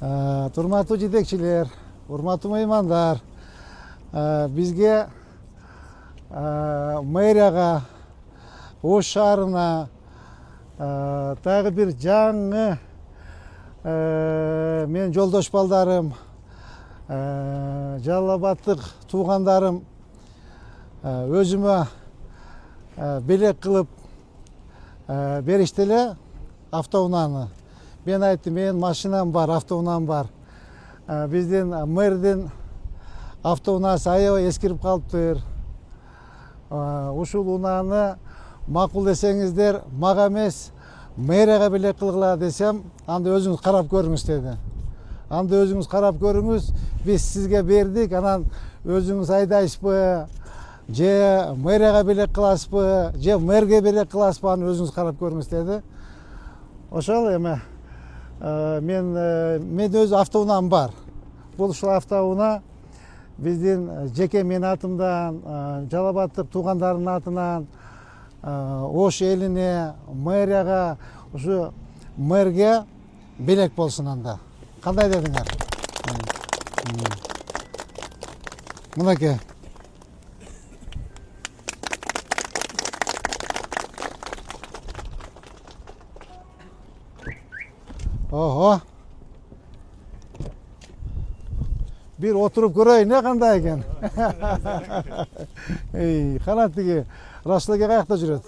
Урматтуу жетекчилер, урматтуу меймандар, бизге мэрияга, Ош шаарына дагы бир жаңы мен жолдош балдарым, Жалал Абадтык туугандарым өзүмө белек кылып беришти эле автоунааны. Мен айттым, менин машинам бар, автоунаам бар. Биздин мэрдин автоунаасы аябай эскирип калыптыр. Ушул унааны макул десеңиздер, мага эмес, мэрияга белек кылгыла десем, анда өзүңүз карап көрүңүз деди. Анда өзүңүз карап көрүңүз, биз сизге бердик, анан өзүңүз айдайсызбы, же мэрияга белек кыласызбы, же мэрге белек кыласызбы, аны өзүңүз карап көрүңүз деди. Ошол эме мен өз автоунаам бар. Бул ушул автоунаа биздин жеке менин атымдан, Жалал Абадтык туугандарымдын атынан Ош элине, мэрияга, ушу мэрге белек болсун анда. Кандай дедиңер? Мынакей. Ого. Bir oturup göreyim ne kандай eкен. Кана тиги Расул эке каякта жүрөт?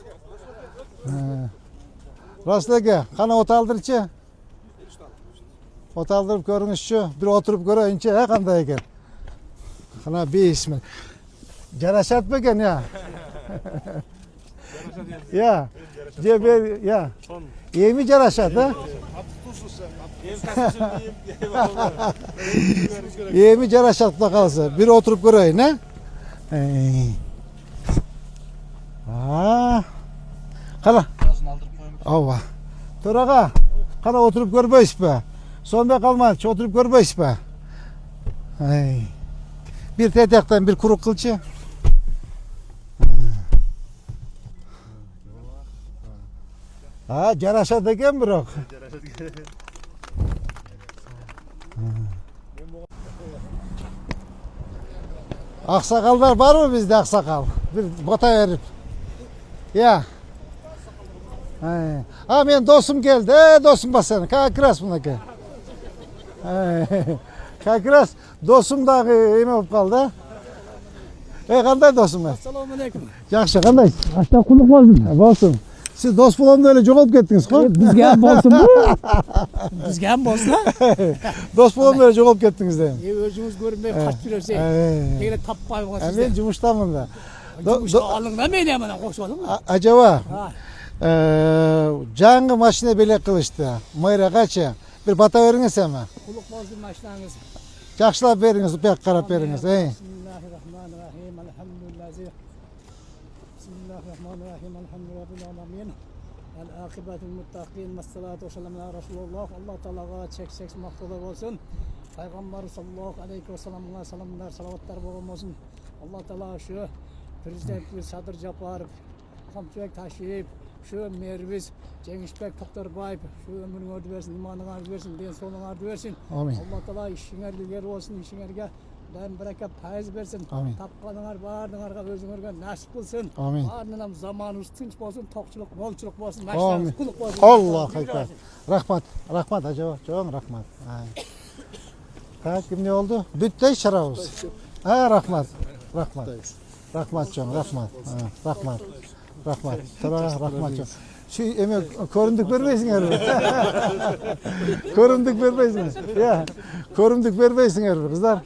Расул эке, кана от алдырчы? От алдырып көрүңүзчү, бир отуруп көрөйүнчү, кандай экен? Кана бейисмин. Жарашат бекен, я? Я, же бер, я. Эми жарашат, а? Эми жарашат да калса, бир отуруп көрөйүн, Кана? Ооба. Төрага, кана отуруп көрбөйсүзбү? Сонбой калмачы, отуруп көрбөйсүзбү? Бир тетектен бир курук кылчы. Жарашат экен бирок. Аксакалдар барбы бизде, аксакал? Бир бота берип. Я. Мен досум келди. Досум ба сен? Как раз мынакей. Как раз досум дагы эме болуп калды. Кандай досум? Ассаламу алейкум. Жакшы, кандай? Ашта кулук болсун. Болсун. Siz dost bulamda öyle жоголуп кеттиңиз го? Бизге ham болсун бу. Бизге ham болсун. Dost bulamda öyle жоголуп кеттиңиз дейм. Өзүңүз көрүнбөй качып жүрөсүң. Тегеле таппай каласыз. Мен жумуштамын да. Алыңда мен мына кошуп алам. Ажаба. Жаңы машина белек кылышты. Мэрияга бир бата бериңиз эми. Кулук болсун машинаңыз. Жакшылап бериңиз, бек карап бериңиз. Бисмиллахиррахманиррахим. Алхамдулилlah. Bismillahirrahmanirrahim. Elhamdülillahi alamin. El-akibetul muttaqin. Vessalatu vesselam ala Resulullah. Allah Teala'ga çek maktuda olsun. Peygamber sallallahu aleyhi ve sellem'e selamlar, salavatlar olsun. Allah Teala şu Prezidentimiz Sadır Japarov, Kamçıbek Taşiyev, şu merimiz Cengizbek Toktorbayev, şu ömrünü ördü versin, imanını ardı versin, den sonunu ardı versin. Amin. Allah Teala işiңер ilgili olsun, işiңерге ben bereket faiz versin. Amin. Tapqanыңар бардыңарға өзүңөргө насип кылсын. Amin. Ardından zamanınız tinç bolsun, tokçuluk, molçuluk bolsun, Amin. maşinаңыз кулук болsun. Allah hayır. Rahmat acaba. Çok rahmat. Kim ne oldu? Bütte şarabız. Rahmat. Rahmat canım, rahmat. Rahmat canım. Şu emek korunduk vermeysin herhalde. Korunduk vermeysin. Ya, korunduk vermeysin herhalde kızlar.